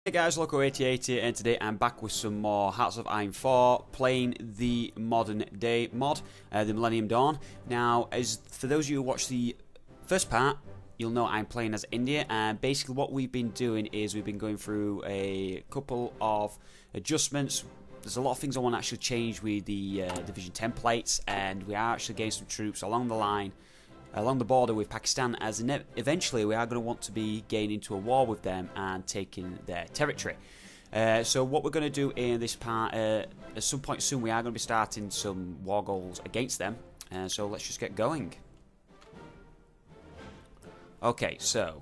Hey guys, Loco88 here, and today I'm back with some more Hearts of Iron 4, playing the modern day mod, the Millennium Dawn. Now, as for those of you who watched the first part, you'll know I'm playing as India, and basically what we've been doing is we've been going through a couple of adjustments. There's a lot of things I want to actually change with the division templates, and we are actually getting some troops along the line, along the border with Pakistan, as eventually we are going to want to be getting into a war with them and taking their territory. So what we're going to do in this part, at some point soon we are going to be starting some war goals against them, so let's just get going. Okay, so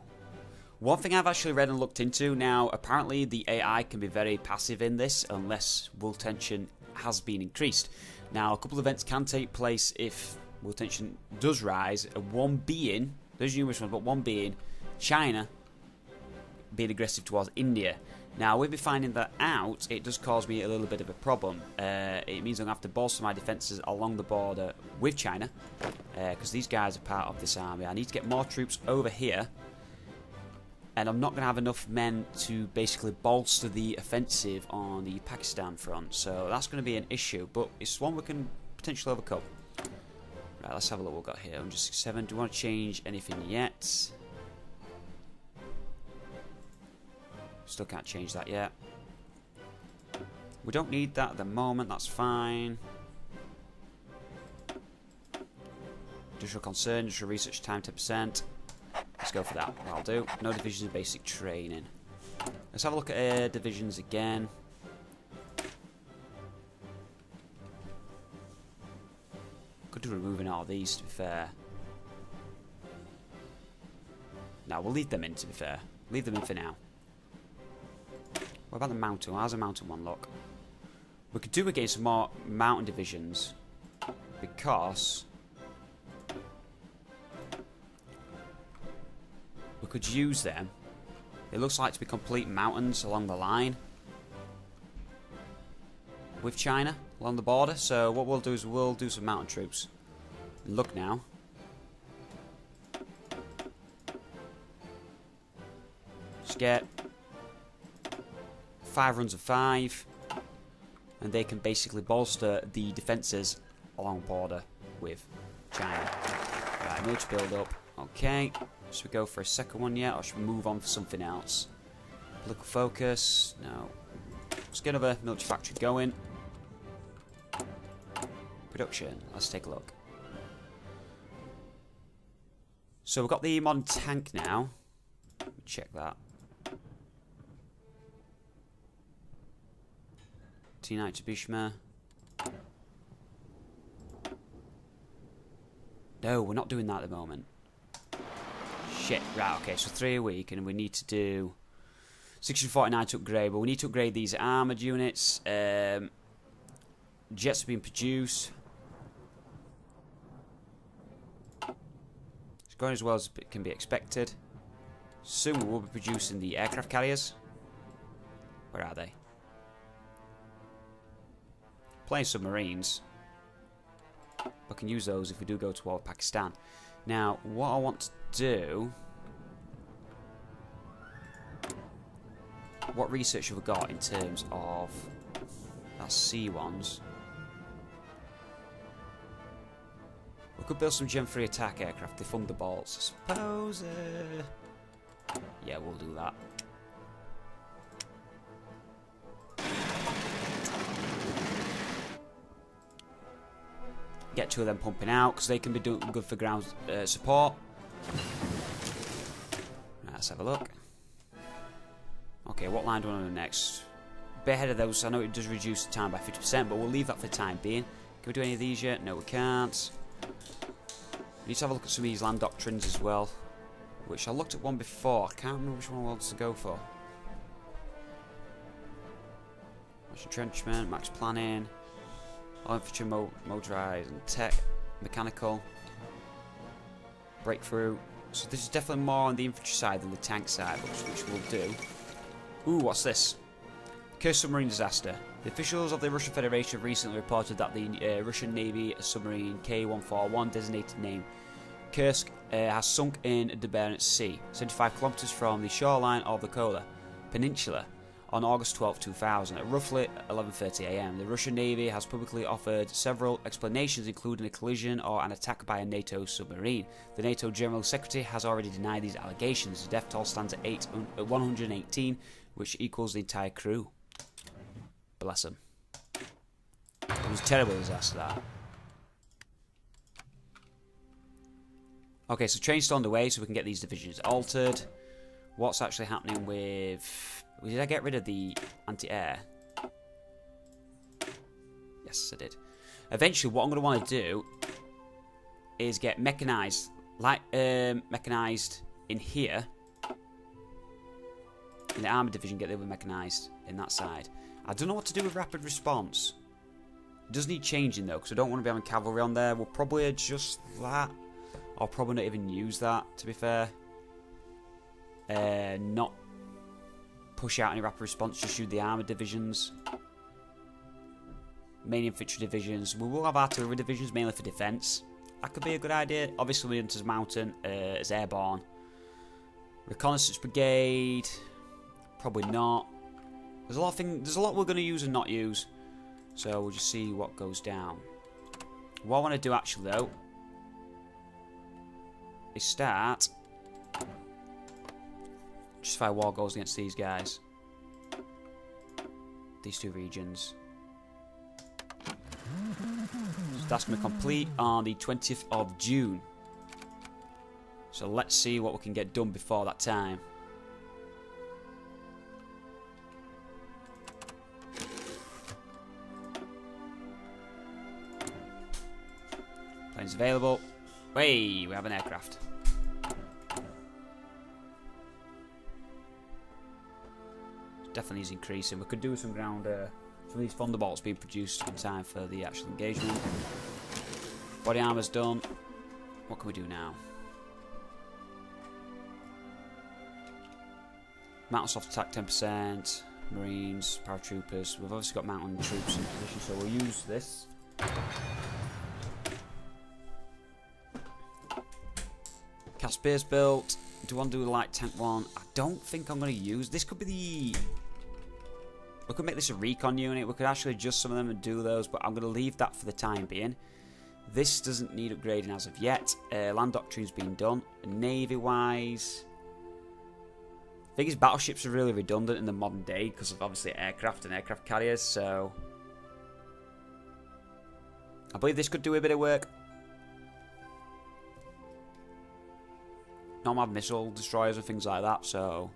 one thing I've actually read and looked into now, apparently the AI can be very passive in this unless world tension has been increased. Now, a couple of events can take place if world tension does rise, one being, there's numerous ones, but one being China being aggressive towards India. Now, with me finding that out, it does cause me a little bit of a problem. It means I'm going to have to bolster my defences along the border with China, because these guys are part of this army. I need to get more troops over here, and I'm not going to have enough men to basically bolster the offensive on the Pakistan front, so that's going to be an issue, but it's one we can potentially overcome. Right, let's have a look what we've got here. 167. Do we want to change anything yet? Still can't change that yet. We don't need that at the moment, that's fine. Industrial concern, industrial research time 10%. Let's go for that. That'll do. No divisions of basic training. Let's have a look at air divisions again. Could do removing all of these, to be fair. No, we'll leave them in, to be fair. Leave them in for now. What about the mountain? How's the mountain one look? We could do against some more mountain divisions, because we could use them. It looks like to be complete mountains along the line with China along the border. So what we'll do is we'll do some mountain troops. Look now. Just get 5 runs of 5, and they can basically bolster the defences along the border with China. Right, military build up. Okay. Should we go for a second one yet, or should we move on for something else? Political focus. No. Let's get another military factory going. Production. Let's take a look. So we've got the modern tank now. Check that. T9 to Bishma. No, we're not doing that at the moment. Shit. Right, okay, so 3 a week, and we need to do 649 to upgrade, but we need to upgrade these armoured units. Jets have been produced. It's going as well as it can be expected. Soon we will be producing the aircraft carriers. Where are they? Playing submarines. I can use those if we do go toward Pakistan. Now, what I want to do... What research have we got in terms of... That's C1s. We could build some Gem-3 attack aircraft, they fund the bolts, I suppose. Yeah, we'll do that. Get 2 of them pumping out, because they can be doing good for ground support. Right, let's have a look. Okay, what line do we want to do next? A bit ahead of those, I know it does reduce the time by 50%, but we'll leave that for the time being. Can we do any of these yet? No, we can't. We need to have a look at some of these land doctrines as well, which I looked at one before. I can't remember which one I wanted to go for. Max entrenchment, max planning, all infantry motorized and tech, mechanical, breakthrough. So this is definitely more on the infantry side than the tank side, which we'll do. Ooh, what's this? Cursed submarine disaster. The officials of the Russian Federation have recently reported that the Russian Navy submarine K-141, designated name Kursk, has sunk in the Barents Sea, 75 kilometers from the shoreline of the Kola Peninsula. on August 12, 2000 at roughly 11:30 am. The Russian Navy has publicly offered several explanations, including a collision or an attack by a NATO submarine. The NATO General Secretary has already denied these allegations. The death toll stands at 118, which equals the entire crew. Bless them. It was a terrible disaster, that. Okay, so train's still underway, so we can get these divisions altered. What's actually happening with... Did I get rid of the anti-air? Yes, I did. Eventually, what I'm going to want to do is get mechanized, mechanized in here. In the armor division, get the other mechanized in that side. I don't know what to do with rapid response. It does need changing though, because I don't want to be having cavalry on there. We'll probably adjust that. I'll probably not even use that, to be fair. Not push out any rapid response, just use the armor divisions. Main infantry divisions. We will have artillery divisions, mainly for defense. That could be a good idea. Obviously, Williamson's Mountain is airborne. Reconnaissance brigade. Probably not. There's a lot of things. There's a lot we're going to use and not use. So we'll just see what goes down. What I want to do actually though is start. Justify war goals against these guys. These two regions. So that's going to complete on the 20th of June. So let's see what we can get done before that time. Planes available. Hey, we have an aircraft. Definitely is increasing. We could do some ground, some of these thunderbolts being produced in time for the actual engagement. Body armor's done. What can we do now? Mountain soft attack 10%. Marines, paratroopers. We've obviously got mountain troops in position, so we'll use this. Caspier's built. Do I want to do a light tank one? I don't think I'm going to use. This could be the... We could make this a recon unit. We could actually adjust some of them and do those, but I'm going to leave that for the time being. This doesn't need upgrading as of yet. Land doctrine's been done. Navy-wise... I think his battleships are really redundant in the modern day because of obviously aircraft and aircraft carriers, so... I believe this could do a bit of work. Nomad missile destroyers and things like that, so...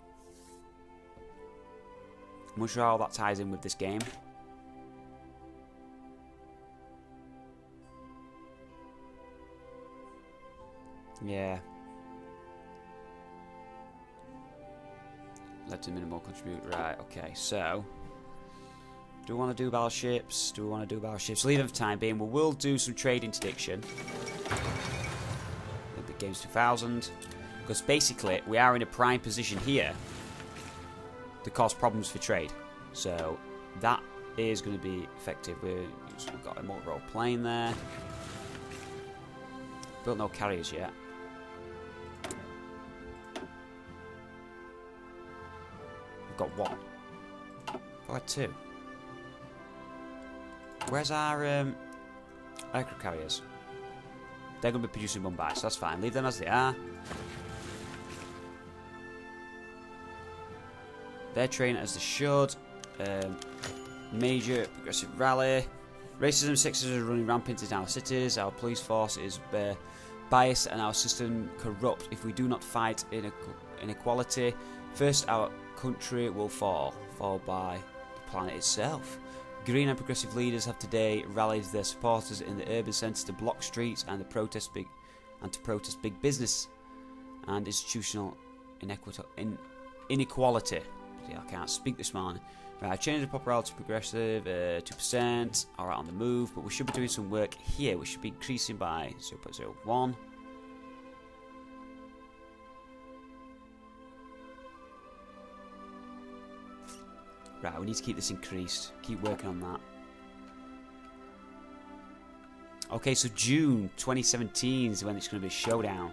I'm not sure how that ties in with this game. Yeah. Led to minimal contribute. Right, okay, so... Do we want to do battleships? Do we want to do battleships? Leave them for the time being. We will do some trade interdiction. Olympic Games 2000. Because basically, we are in a prime position here to cause problems for trade. So, that is going to be effective. We've got a multi-role plane there. Built no carriers yet. We've got one. Oh, I had two. Where's our aircraft carriers? They're going to be producing Mumbai, so that's fine. Leave them as they are. They're trained as they should. Major progressive rally. Racism, sexism are running rampant in our cities. Our police force is biased and our system corrupt. If we do not fight inequality, first our country will fall, followed by the planet itself. Green and progressive leaders have today rallied their supporters in the urban centres to block streets and to protest big business and institutional inequality. Yeah, I can't speak this morning. Right, change the popularity to progressive, 2%. Alright, on the move, but we should be doing some work here. We should be increasing by 0.01. Right, we need to keep this increased. Keep working on that. Okay, so June 2017 is when it's going to be a showdown.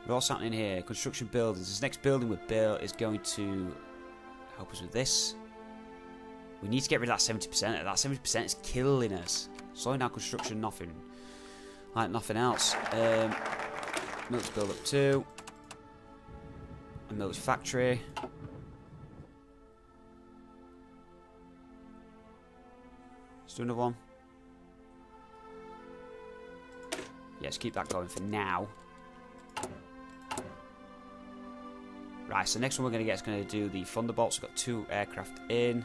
What's happening here? Construction buildings. This next building we built is going to help us with this. We need to get rid of that 70%. That 70% is killing us. Slowing down construction, nothing. Like nothing else. Military build up 2. A military factory. Let's do another one. Yeah, let's keep that going for now. Right, so next one we're going to get is going to do the Thunderbolts. We've got 2 aircraft in.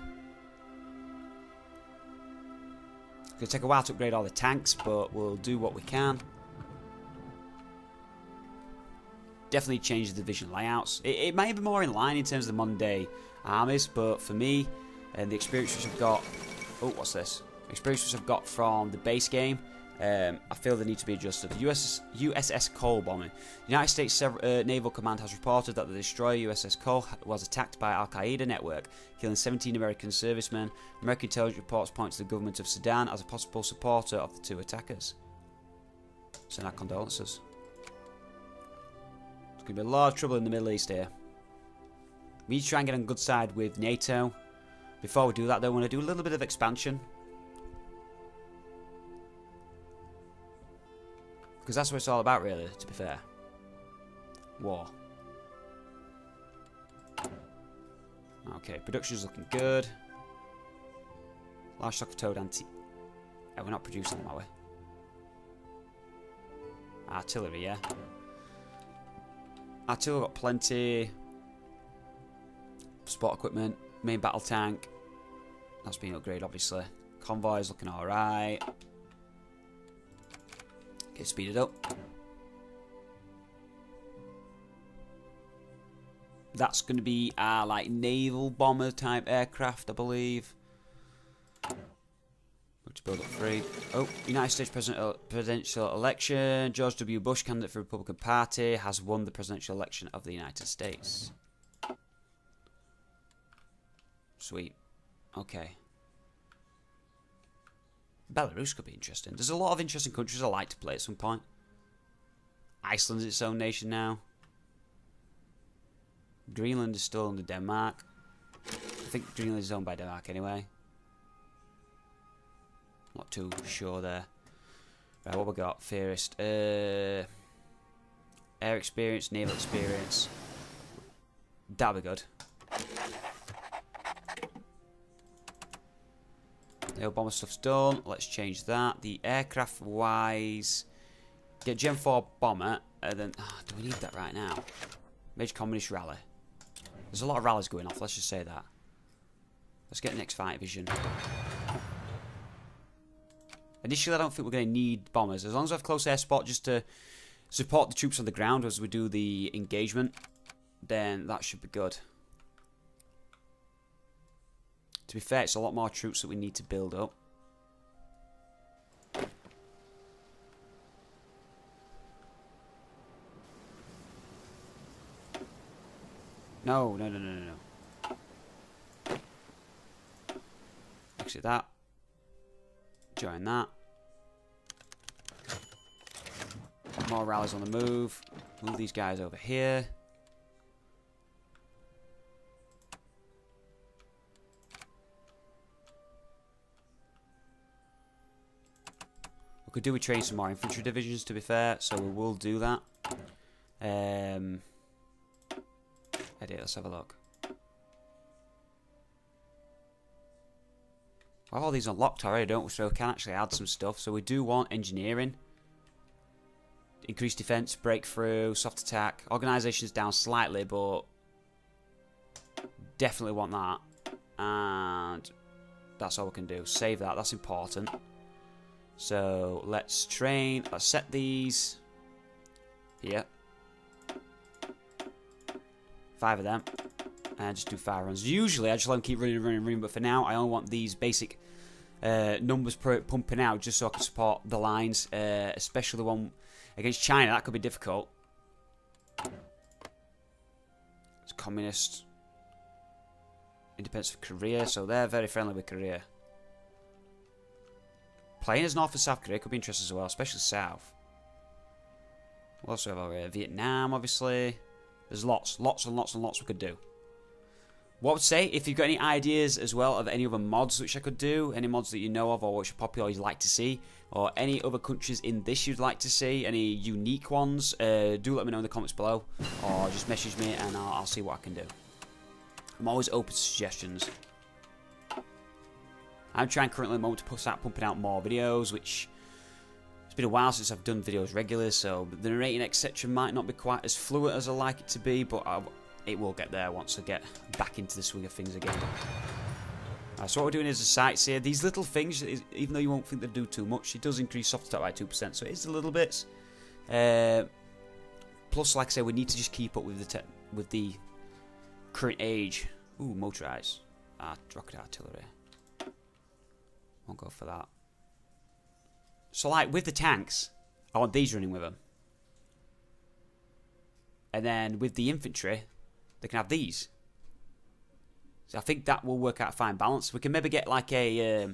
It's going to take a while to upgrade all the tanks, but we'll do what we can. Definitely change the division layouts. It may be more in line in terms of the modern day armies, but for me, and the experience which I've got... Oh, what's this? The experience which I've got from the base game, I feel they need to be adjusted. The USS Cole bombing. The United States Naval Command has reported that the destroyer USS Cole was attacked by Al-Qaeda network, killing 17 American servicemen. American intelligence reports point to the government of Sudan as a possible supporter of the 2 attackers. Send our condolences. There's going to be a lot of trouble in the Middle East here. We need to try and get on good side with NATO. Before we do that, though, I want to do a little bit of expansion. Because that's what it's all about, really, to be fair. War. Okay, production's looking good. Large stock of towed anti... Oh, we're not producing them, are we? Artillery, yeah. Artillery got plenty. Support equipment. Main battle tank. That's been upgraded, obviously. Convoy's looking alright. Okay, speed it up. That's going to be our like naval bomber type aircraft, I believe. Let's build up 3. Oh, United States presidential election. George W. Bush, candidate for the Republican Party, has won the presidential election of the United States. Sweet. Okay. Belarus could be interesting. There's a lot of interesting countries I like to play at some point. Iceland's its own nation now. Greenland is still under Denmark. I think Greenland is owned by Denmark anyway. Not too sure there. Right, what we got? Fairest. Air experience, naval experience. That'll be good. The bomber stuff's done. Let's change that. The aircraft wise, get Gen 4 bomber, and then do we need that right now? Major Communist rally. There's a lot of rallies going off. Let's just say that. Let's get next fight vision. Initially, I don't think we're going to need bombers. As long as we have close air support just to support the troops on the ground as we do the engagement, then that should be good. To be fair, it's a lot more troops that we need to build up. No. Exit that. Join that. More rallies on the move. Move these guys over here. Could do with training some more infantry divisions, to be fair, so we will do that. Edit, let's have a look. Well, all these unlocked already, don't we? So we can actually add some stuff. So we do want engineering, increased defense, breakthrough, soft attack. Organization's down slightly, but definitely want that. And that's all we can do. Save that, that's important. So let's train. Let's set these here. 5 of them, and just do fire runs. Usually, I just let them keep running. But for now, I only want these basic numbers pumping out, just so I can support the lines, especially the one against China. That could be difficult. It's communist, independence of Korea, so they're very friendly with Korea. Playing as North and South Korea could be interesting as well, especially South. What else do we have over here? Vietnam, obviously. There's lots and lots we could do. What I would say, if you've got any ideas as well of any other mods which I could do, any mods that you know of or which are popular you'd like to see, or any other countries in this you'd like to see, any unique ones, do let me know in the comments below, or just message me and I'll see what I can do. I'm always open to suggestions. I'm trying currently at the moment to start pumping out more videos, which it's been a while since I've done videos regularly, so the narrating etc might not be quite as fluent as I like it to be, but it will get there once I get back into the swing of things again. So what we're doing is a sights here. These little things, even though you won't think they do too much, it does increase soft start by 2%, so it is a little bit. Plus, like I say, we need to just keep up with the current age. Ooh, motorized. Rocket artillery. Won't go for that. So, like, with the tanks, I want these running with them. And then with the infantry, they can have these. So I think that will work out a fine balance. We can maybe get like a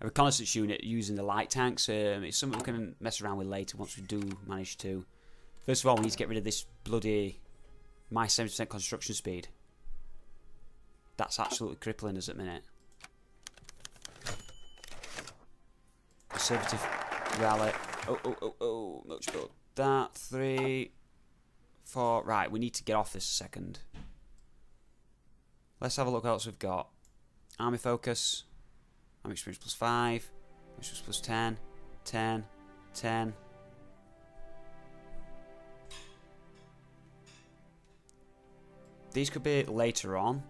reconnaissance unit using the light tanks. It's something we can mess around with later once we do manage to. First of all, we need to get rid of this bloody my 70% construction speed. That's absolutely crippling us at the minute. Conservative rally. Oh, much build. That 3, 4. Right, we need to get off this a second. Let's have a look what else we've got. Army focus. Army experience plus 5. Experience plus 10. 10. 10. These could be later on.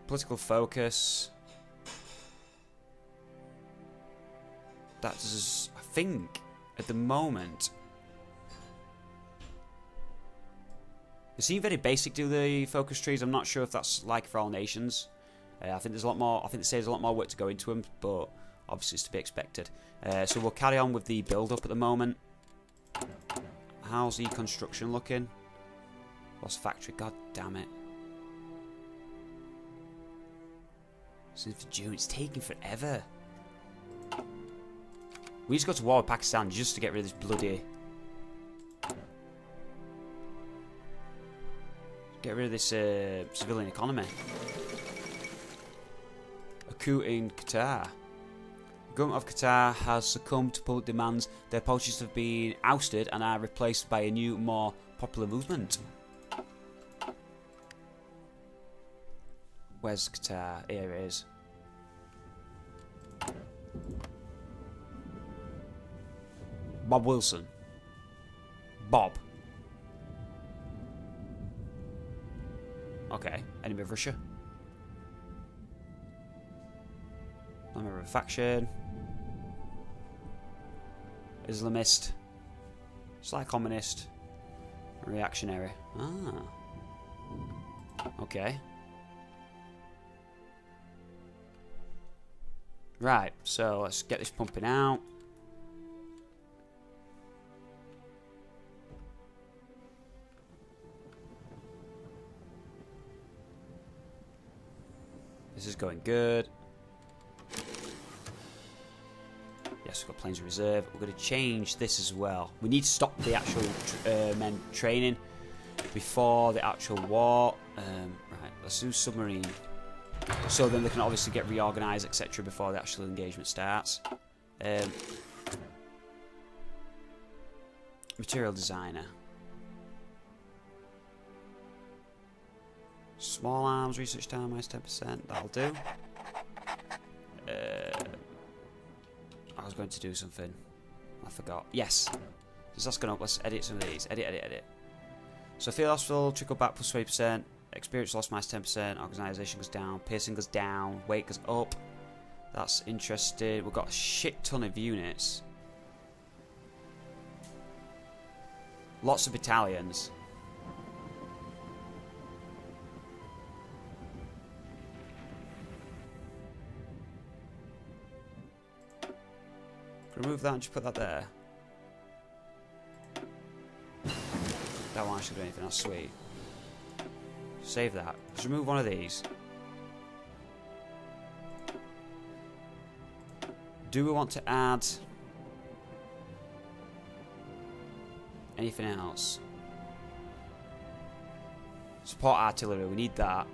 Political focus. That does, I think, at the moment. They seem very basic, do the focus trees. I'm not sure if that's like for all nations. I think there's a lot more. I think they say there's a lot more work to go into them, but obviously it's to be expected. So we'll carry on with the build-up at the moment. How's the construction looking? Lost factory. God damn it! Since June, it's taking forever. We just go to war with Pakistan just to get rid of this bloody. Get rid of this civilian economy. A coup in Qatar. The government of Qatar has succumbed to public demands. Their politicians have been ousted and are replaced by a new, more popular movement. Where's Qatar? Here it is. Bob Wilson. Bob. Okay, enemy of Russia. Member of a faction. Islamist. Slight communist. Reactionary. Ah. Okay. Right, so let's get this pumping out. This is going good. Yes, we've got planes in reserve. We're going to change this as well. We need to stop the actual men training before the actual war. Right, let's do submarine. So then they can obviously get reorganised, etc. before the actual engagement starts. Material designer. Small arms, research time, minus 10%. That'll do. I was going to do something. I forgot. Yes. Just that's going up. Let's edit some of these. Edit. So field hospital, trickle back plus 20%. Experience loss minus 10%. Organisation goes down. Piercing goes down. Weight goes up. That's interesting. We've got a shit ton of units. Lots of battalions. Remove that and just put that there. That won't actually do anything, that's sweet. Save that. Just remove one of these. Do we want to add anything else? Support artillery, we need that.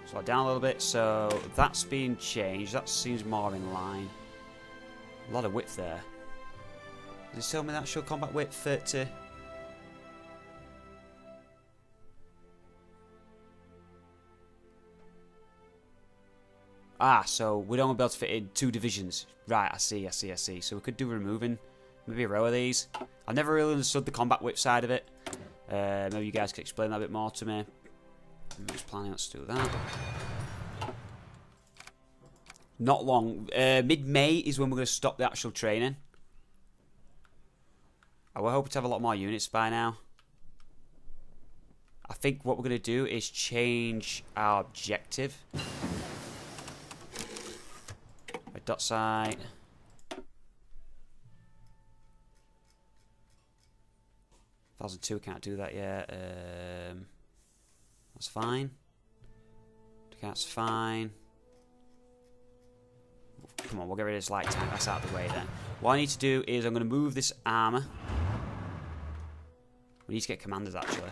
Slow it down a little bit, so that's being changed. That seems more in line. A lot of width there. Does it tell me that actual combat width 30? Ah, so we'd only be able to fit in 2 divisions. Right, I see. So we could do removing maybe a row of these. I've never really understood the combat width side of it. Maybe you guys could explain that a bit more to me. I'm just planning on to do that. Not long. Mid-May is when we're going to stop the actual training. I will hope to have a lot more units by now. I think what we're going to do is change our objective. Dot site. 1002, can't do that yet. That's fine. That's fine. Come on, we'll get rid of this light tank. That's out of the way then. What I need to do is I'm going to move this armor. We need to get commanders actually.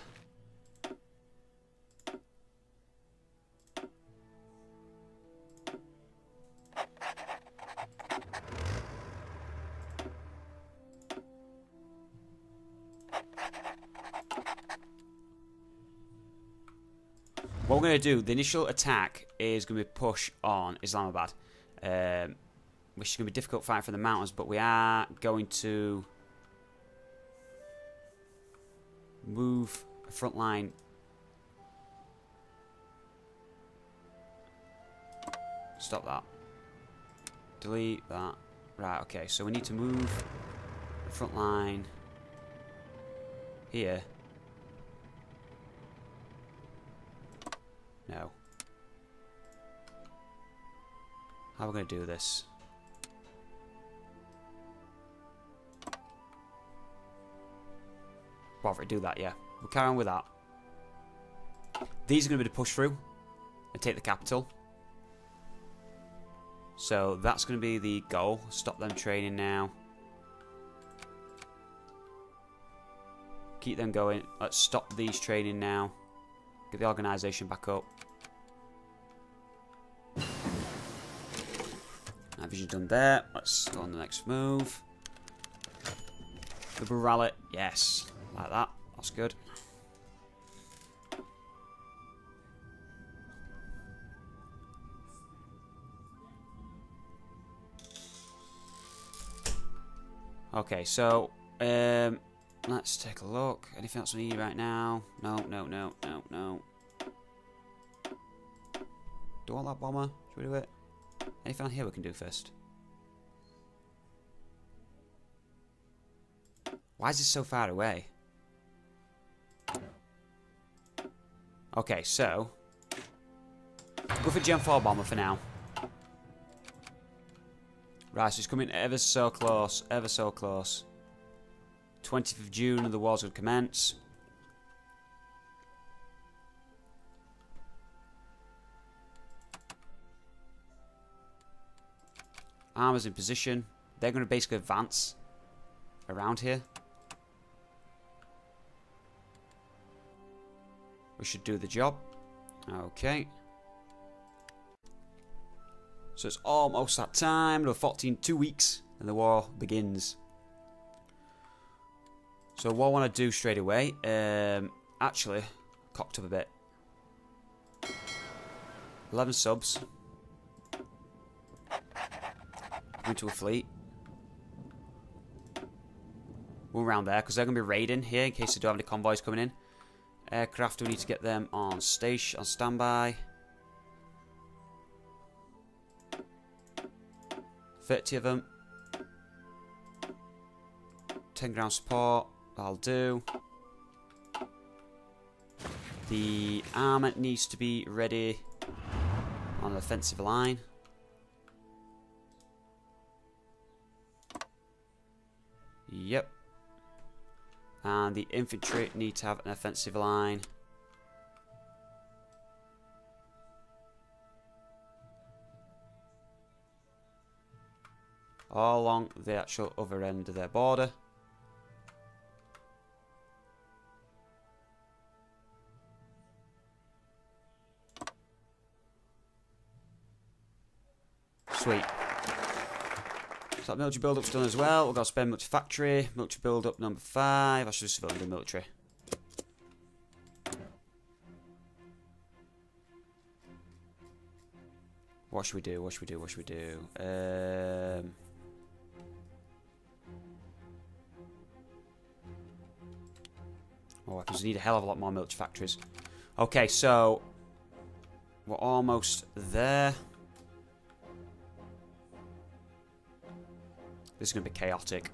What we're going to do, the initial attack is going to be push on Islamabad, which is going to be difficult fighting from the mountains, but we are going to move a front line. Stop that. Delete that. Right, okay, so we need to move the front line here. No. How are we going to do this? Well, if we do that, yeah. We'll carry on with that. These are going to be the push through and take the capital. So that's going to be the goal. Stop them training now. Keep them going. Let's stop these training now. Get the organisation back up. That vision's done there. Let's go on the next move. Double rally. Yes. Like that. That's good. Okay, so let's take a look. Anything else we need right now? No. Do you want that bomber? Should we do it? Anything on here we can do first? Why is this so far away? Okay, so go for Gen 4 bomber for now. Right, so it's coming ever so close, ever so close. 20th of June, the war's going to commence. Armor's in position. They're going to basically advance around here. We should do the job. Okay. So it's almost that time. Another 2 weeks, and the war begins. So what I want to do straight away, actually, cocked up a bit. 11 subs. Into a fleet. We'll round there, because they're going to be raiding here in case they do have any convoys coming in. Aircraft, we need to get them on station, on standby. 30 of them. 10 ground support, I'll do. The armour needs to be ready on the offensive line. Yep. And the infantry need to have an offensive line. all along the actual other end of their border. Sweet. So that military build-up's done as well. We've got to spend military factory. Military build-up number 5. I should just civilian military. What should we do? What should we do? What should we do? Oh, because we need a hell of a lot more military factories. Okay, so we're almost there. This is going to be chaotic.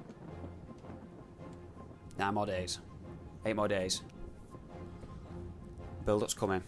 9 more days. 8 more days. Build-up's coming.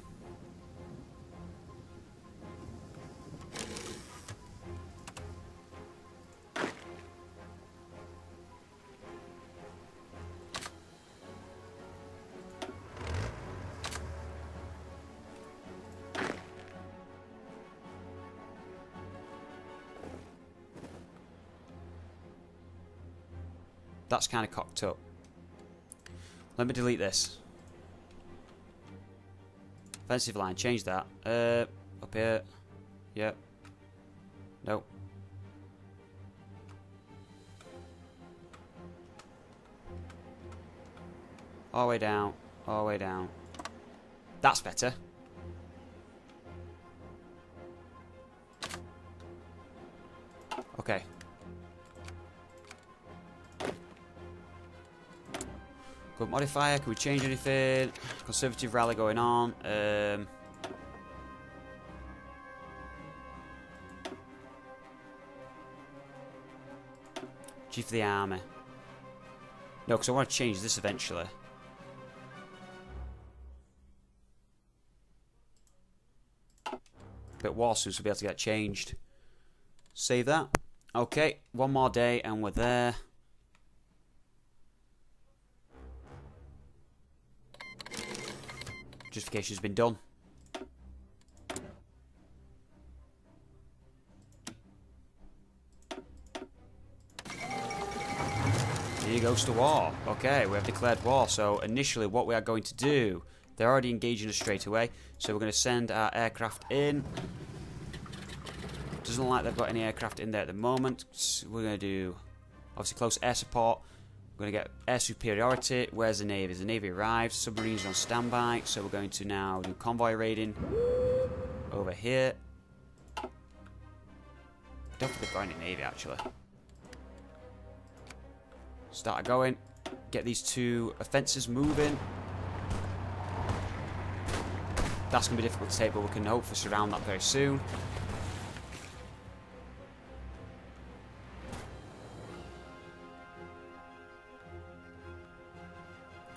That's kind of cocked up. Let me delete this. Offensive line, change that. Up here. Yep. Nope. All the way down. All the way down. That's better. Okay. Good modifier. Can we change anything? Conservative rally going on. Chief of the army. No, because I want to change this eventually. Bit war soon, so we'll be able to get changed. Save that. Okay, 1 more day and we're there. Justification's been done. Here goes to war. Okay, we have declared war. So initially what we are going to do, they're already engaging us straight away. So we're going to send our aircraft in. Doesn't look like they've got any aircraft in there at the moment. So we're going to do, obviously, close air support. We're going to get air superiority. Where's the Navy? The Navy arrived. Submarines are on standby. So we're going to now do convoy raiding over here. I don't think they've got any Navy, actually. Start going. Get these 2 offences moving. That's going to be difficult to take, but we can hopefully surround that very soon.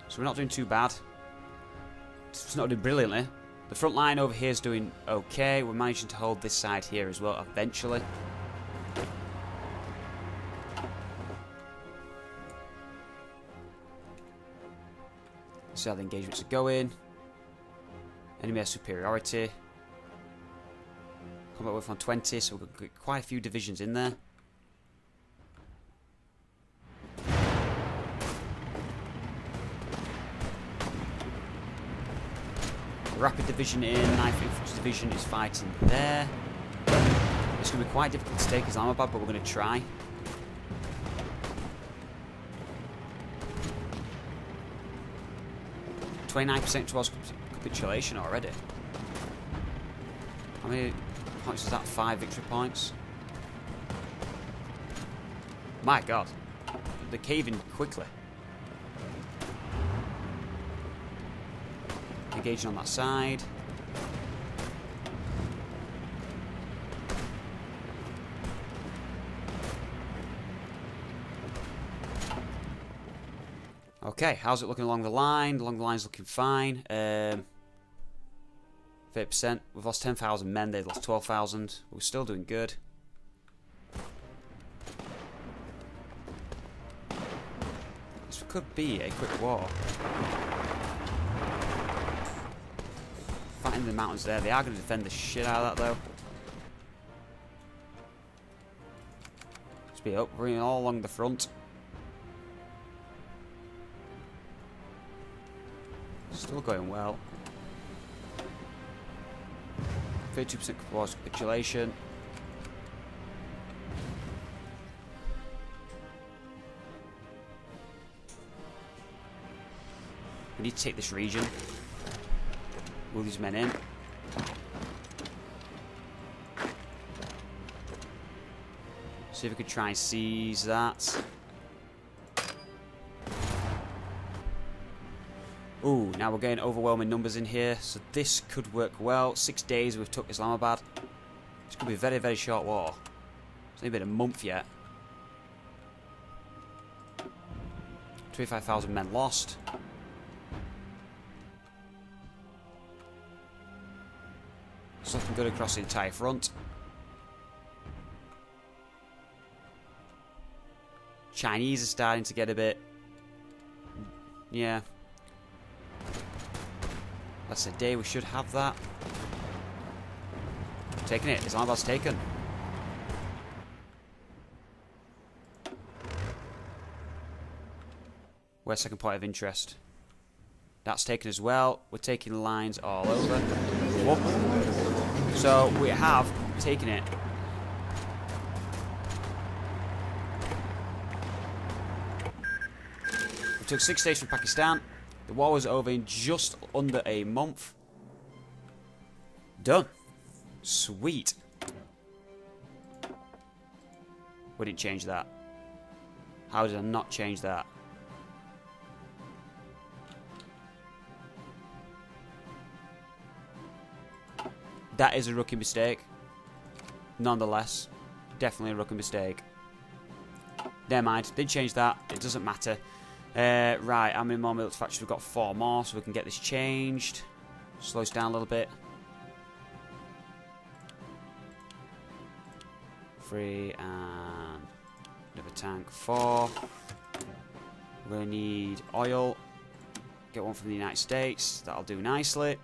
So we're not doing too bad. It's not doing brilliantly. The front line over here is doing okay. We're managing to hold this side here as well eventually. See how the engagements are going. Enemy air superiority. Combat width on 20, so we've got quite a few divisions in there. Rapid division in, knife infantry division is fighting there. It's going to be quite difficult to take Islamabad, but we're going to try. %29 towards capitulation already. How many points is that? 5 victory points. My God, they're caving quickly. Engaging on that side. Okay, how's it looking along the line? Along the line's looking fine. 30%. We've lost 10,000 men. They've lost 12,000. We're still doing good. This could be a quick war. Fighting the mountains there. They are going to defend the shit out of that, though. It's Speed up, running all along the front. Still going well. 32% capitulation. We need to take this region. Will these men in? See if we could try and seize that. Ooh, now we're getting overwhelming numbers in here, so this could work well. 6 days we've took Islamabad. This could be a very, very short war. It's only been a month yet. 25,000 men lost. It's looking good across the entire front. Chinese are starting to get a bit... Yeah. That's a day, we should have that. Taking it. Islamabad's taken. Where's second point of interest? That's taken as well. We're taking lines all over. Whoop. So we have taken it. We took 6 days from Pakistan. The war was over in just under a month. Done. Sweet. We didn't change that. How did I not change that? That is a rookie mistake. Nonetheless, definitely a rookie mistake. Never mind. Didn't change that. It doesn't matter. Right, how many more military factories? We've got 4 more, so we can get this changed. Slow us down a little bit. 3 and another tank. 4. We're going to need oil. Get one from the United States. That'll do nicely.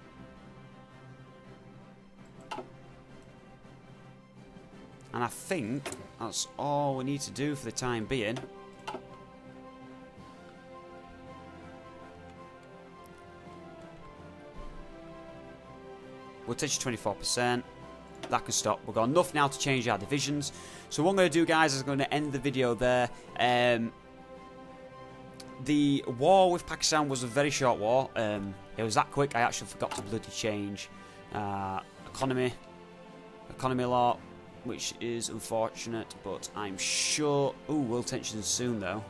And I think that's all we need to do for the time being. We'll take you 24%. That can stop. We've got enough now to change our divisions. So what I'm going to do, guys, is I'm going to end the video there. The war with Pakistan was a very short war. It was that quick, I actually forgot to bloody change economy law, which is unfortunate, but I'm sure... Ooh, world tension soon, though.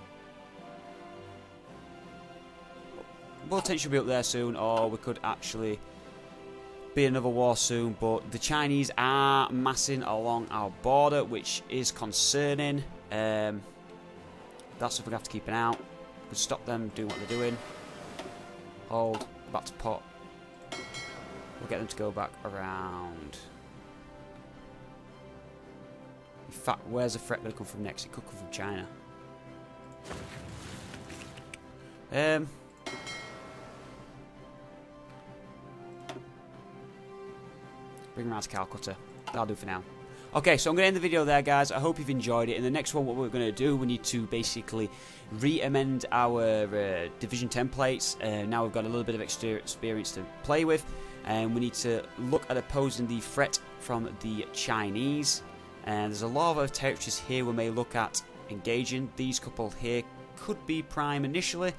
World tension will be up there soon, or we could actually... be another war soon, but the Chinese are massing along our border, which is concerning. That's something we have to keep an eye out. We stop them doing what they're doing. Hold, back to pot. We'll get them to go back around. In fact, where's the threat going to come from next? It could come from China. Bring them out to Calcutta. That'll do for now. Okay, so I'm going to end the video there, guys. I hope you've enjoyed it. In the next one, what we're going to do, we need to basically re-amend our division templates. Now we've got a little bit of experience to play with. And we need to look at opposing the threat from the Chinese. And there's a lot of other territories here we may look at engaging. These couple here could be prime initially,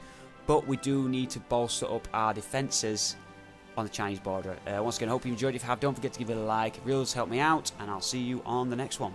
but we do need to bolster up our defences on the Chinese border. Once again, I hope you enjoyed. If you have, don't forget to give it a like. It really does help me out, and I'll see you on the next one.